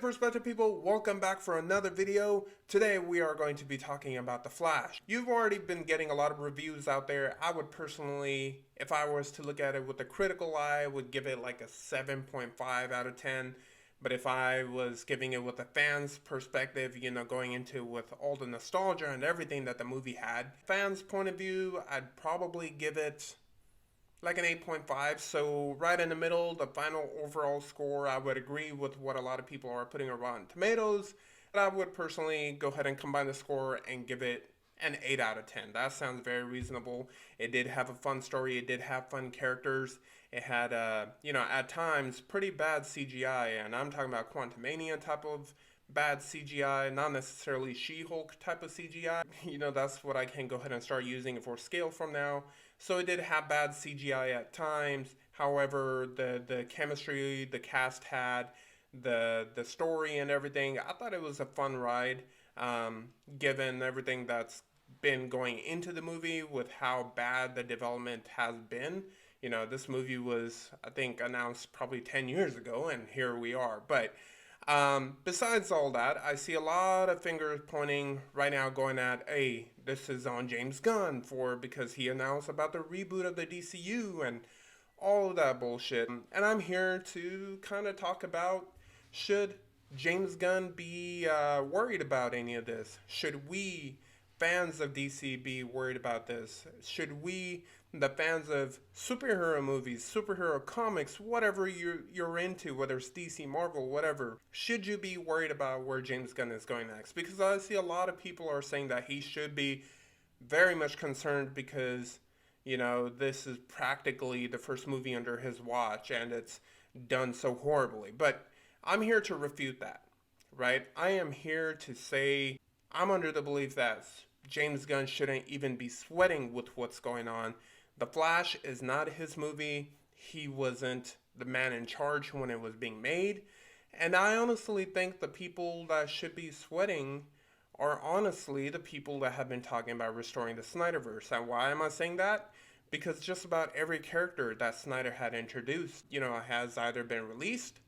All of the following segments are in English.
perspective people, welcome back for another video. Today we are going to be talking about The Flash. You've already been getting a lot of reviews out there. I would personally, if I was to look at it with a critical eye, would give it like a 7.5 out of 10. But if I was giving it with a fan's perspective, going into with all the nostalgia and everything that the movie had, fans' point of view, I'd probably give it like an 8.5, so right in the middle. The final overall score, I would agree with what a lot of people are putting on Rotten Tomatoes, but I would personally go ahead and combine the score and give it an 8 out of 10. That sounds very reasonable. It did have a fun story, it did have fun characters, it had, at times, pretty bad CGI, and I'm talking about Quantumania type of bad CGI, not necessarily She-Hulk type of CGI. That's what I can go ahead and start using for scale from now. So it did have bad CGI at times. However, the chemistry the cast had, the story and everything, I thought it was a fun ride, given everything that's been going into the movie with how bad the development has been. This movie was, I think, announced probably 10 years ago, and here we are. But besides all that, I see a lot of fingers pointing right now going at, hey, this is on James Gunn because he announced about the reboot of the DCU and all of that bullshit. And I'm here to kind of talk about, should James Gunn be worried about any of this? Should we, fans of DC, be worried about this? Should we, the fans of superhero movies, superhero comics, whatever you're into, whether it's DC, Marvel, whatever, should you be worried about where James Gunn is going next? Because I see a lot of people are saying that he should be very much concerned because, this is practically the first movie under his watch and it's done so horribly. But I'm here to refute that, right? I am here to say I'm under the belief that James Gunn shouldn't even be sweating with what's going on. The Flash is not his movie. He wasn't the man in charge when it was being made. And I honestly think the people that should be sweating are honestly the people that have been talking about restoring the Snyderverse. And why am I saying that? Because just about every character that Snyder had introduced, has either been released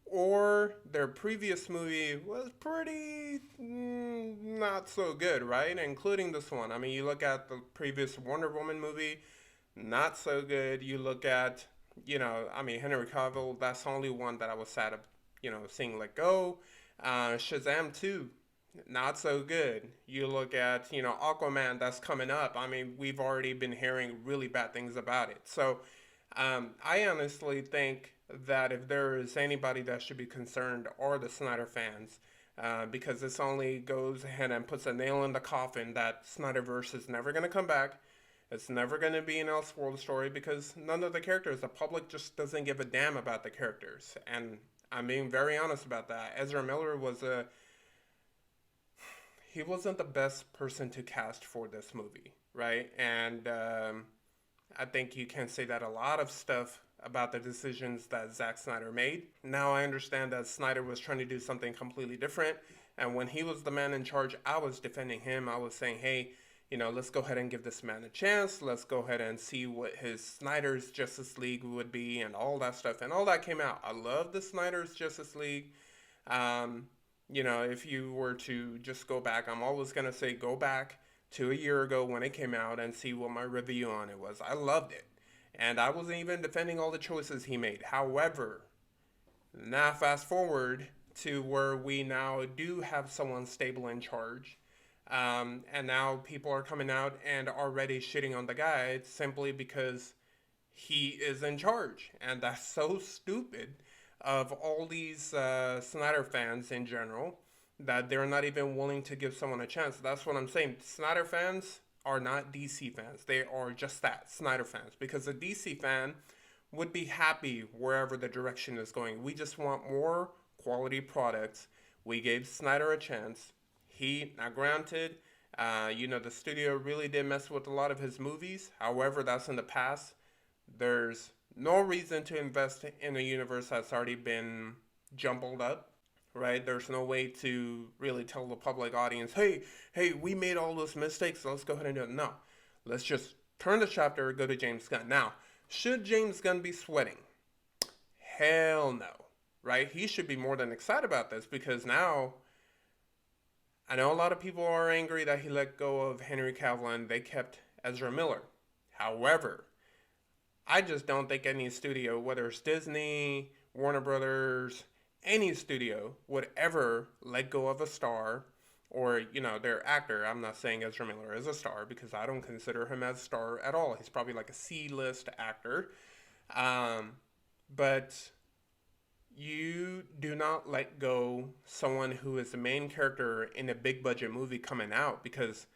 or their previous movie was pretty not so good, right? Including this one. I mean, you look at the previous Wonder Woman movie, not so good. You look at, Henry Cavill, that's the only one that I was sad of, seeing let go. Shazam 2, not so good. You look at, Aquaman, that's coming up. I mean, we've already been hearing really bad things about it. So I honestly think that if there is anybody that should be concerned are the Snyder fans, because this only goes ahead and puts a nail in the coffin that Snyderverse is never going to come back. It's never going to be an Elseworld story because none of the characters, the public just doesn't give a damn about the characters. And I'm being very honest about that. Ezra Miller he wasn't the best person to cast for this movie, right? And I think you can say that a lot of stuff about the decisions that Zack Snyder made. Now I understand that Snyder was trying to do something completely different. And when he was the man in charge, I was defending him. I was saying, hey, let's go ahead and give this man a chance. Let's go ahead and see what his Snyder's Justice League would be and all that stuff. And all that came out. I love the Snyder's Justice League. If you were to just go back, I'm always going to say go back to a year ago when it came out and see what my review on it was. I loved it. And I wasn't even defending all the choices he made. However, now fast forward to where we now do have someone stable in charge. And now people are coming out and already shitting on the guy simply because he is in charge. And that's so stupid of all these Snyder fans in general that they're not even willing to give someone a chance. That's what I'm saying. Snyder fans are not DC fans. They are just that, Snyder fans. Because a DC fan would be happy wherever the direction is going. We just want more quality products. We gave Snyder a chance. Now granted, the studio really did mess with a lot of his movies. However, that's in the past. There's no reason to invest in a universe that's already been jumbled up, right? There's no way to really tell the public audience, hey, we made all those mistakes, so let's go ahead and do it. No, let's just turn the chapter, go to James Gunn. Now, should James Gunn be sweating? Hell no. right? He should be more than excited about this because now I know a lot of people are angry that he let go of Henry Cavill and they kept Ezra Miller. However, I just don't think any studio, whether it's Disney, Warner Brothers, any studio would ever let go of a star or, their actor. I'm not saying Ezra Miller is a star because I don't consider him as a star at all. He's probably like a C-list actor. Um, but you do not let go someone who is the main character in a big budget movie coming out because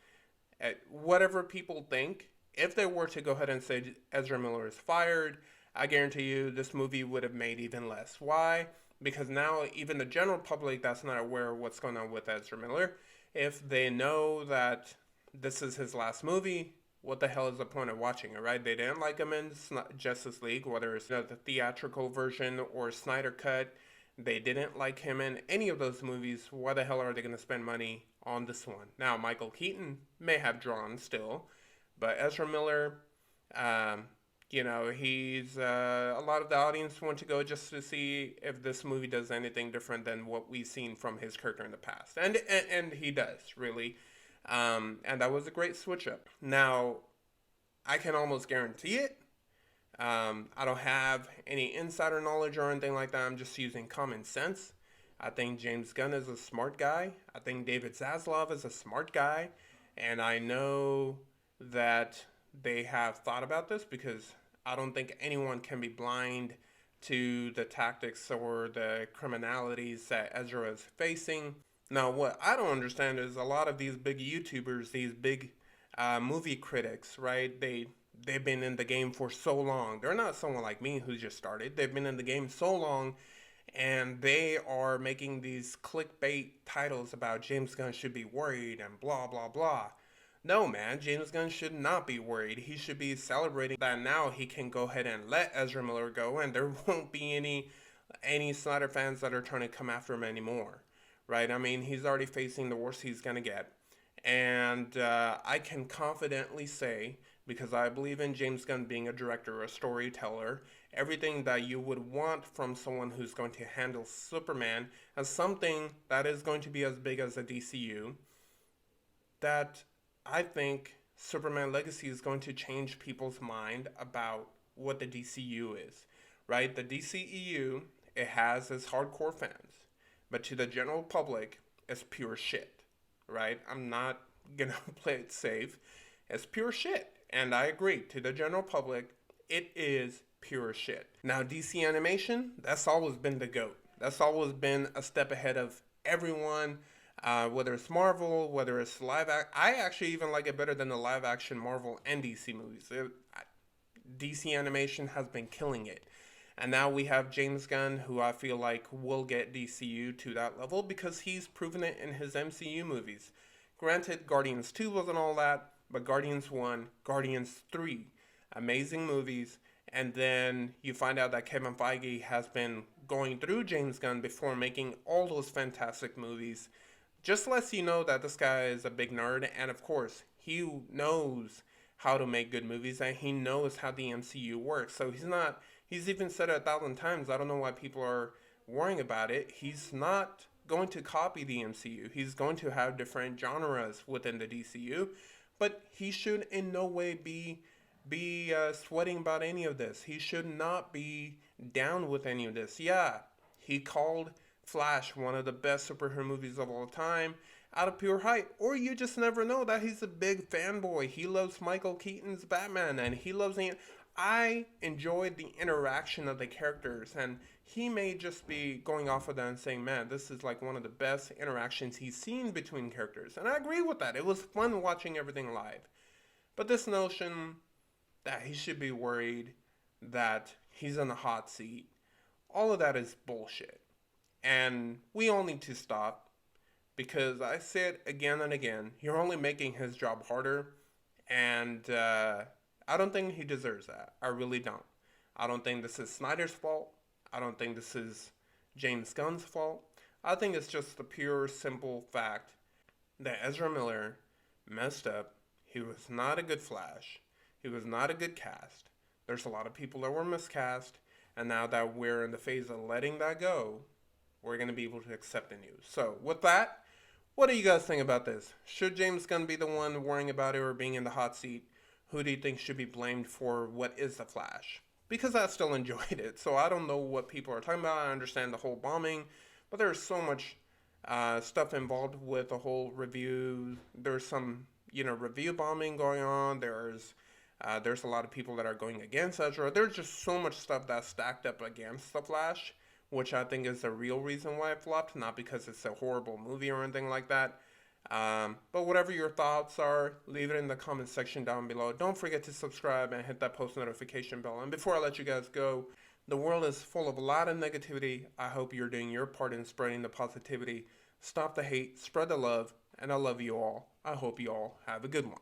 whatever people think, if they were to go ahead and say Ezra Miller is fired, I guarantee you this movie would have made even less. Why? Because now even the general public that's not aware of what's going on with Ezra Miller, if they know that this is his last movie, what the hell is the point of watching it, right? They didn't like him in Justice League, whether it's the theatrical version or Snyder Cut. They didn't like him in any of those movies. Why the hell are they going to spend money on this one? Now, Michael Keaton may have drawn still, but Ezra Miller, he's a lot of the audience want to go just to see if this movie does anything different than what we've seen from his character in the past, and he does really. And that was a great switch up. Now, I can almost guarantee it. I don't have any insider knowledge or anything like that. I'm just using common sense. I think James Gunn is a smart guy. I think David Zaslav is a smart guy. And I know that they have thought about this because I don't think anyone can be blind to the tactics or the criminalities that Ezra is facing. Now, what I don't understand is a lot of these big YouTubers, these big movie critics, right? They've been in the game for so long. They're not someone like me who just started. They've been in the game so long, and they are making these clickbait titles about James Gunn should be worried and blah, blah, blah. No, man, James Gunn should not be worried. He should be celebrating that now he can go ahead and let Ezra Miller go, and there won't be any Snyder fans that are trying to come after him anymore. Right? I mean, he's already facing the worst he's going to get. And I can confidently say, because I believe in James Gunn being a director, a storyteller, everything that you would want from someone who's going to handle Superman as something that is going to be as big as the DCU, that I think Superman Legacy is going to change people's mind about what the DCU is. Right? The DCEU, it has its hardcore fans. But to the general public, it's pure shit, right? I'm not going to play it safe. It's pure shit. And I agree. To the general public, it is pure shit. Now, DC Animation, that's always been the GOAT. That's always been a step ahead of everyone, whether it's Marvel, whether it's live action. I actually even like it better than the live action Marvel and DC movies. DC Animation has been killing it. And now we have James Gunn, who I feel like will get DCU to that level because he's proven it in his MCU movies. Granted, Guardians 2 wasn't all that, but Guardians 1, Guardians 3, amazing movies. And then you find out that Kevin Feige has been going through James Gunn before making all those fantastic movies. Just lets you know that this guy is a big nerd, and of course, he knows how to make good movies, and he knows how the MCU works. So he's even said it 1,000 times. I don't know why people are worrying about it. He's not going to copy the MCU. He's going to have different genres within the DCU, but he should in no way be sweating about any of this. He should not be down with any of this. Yeah, he called Flash one of the best superhero movies of all time out of pure hype, or you just never know that he's a big fanboy. He loves Michael Keaton's Batman, and he loves the... I enjoyed the interaction of the characters, and he may just be going off of that and saying, man, this is like one of the best interactions he's seen between characters. And I agree with that. It was fun watching everything live. But this notion that he should be worried that he's in the hot seat, all of that is bullshit. And we all need to stop, because I say it again and again, you're only making his job harder, and I don't think he deserves that. I really don't. I don't think this is Snyder's fault. I don't think this is James Gunn's fault. I think it's just the pure, simple fact that Ezra Miller messed up. He was not a good Flash. He was not a good cast. There's a lot of people that were miscast. And now that we're in the phase of letting that go, we're going to be able to accept the news. So with that, what do you guys think about this? Should James Gunn be the one worrying about it or being in the hot seat? Who do you think should be blamed for what is the Flash? Because I still enjoyed it, so I don't know what people are talking about. I understand the whole bombing, but there's so much stuff involved with the whole review. There's some, review bombing going on. There's a lot of people that are going against Ezra. There's just so much stuff that's stacked up against the Flash, which I think is the real reason why it flopped, not because it's a horrible movie or anything like that. But whatever your thoughts are, leave it in the comment section down below. Don't forget to subscribe and hit that post notification bell. And before I let you guys go, the world is full of a lot of negativity. I hope you're doing your part in spreading the positivity. Stop the hate, spread the love, and I love you all. I hope you all have a good one.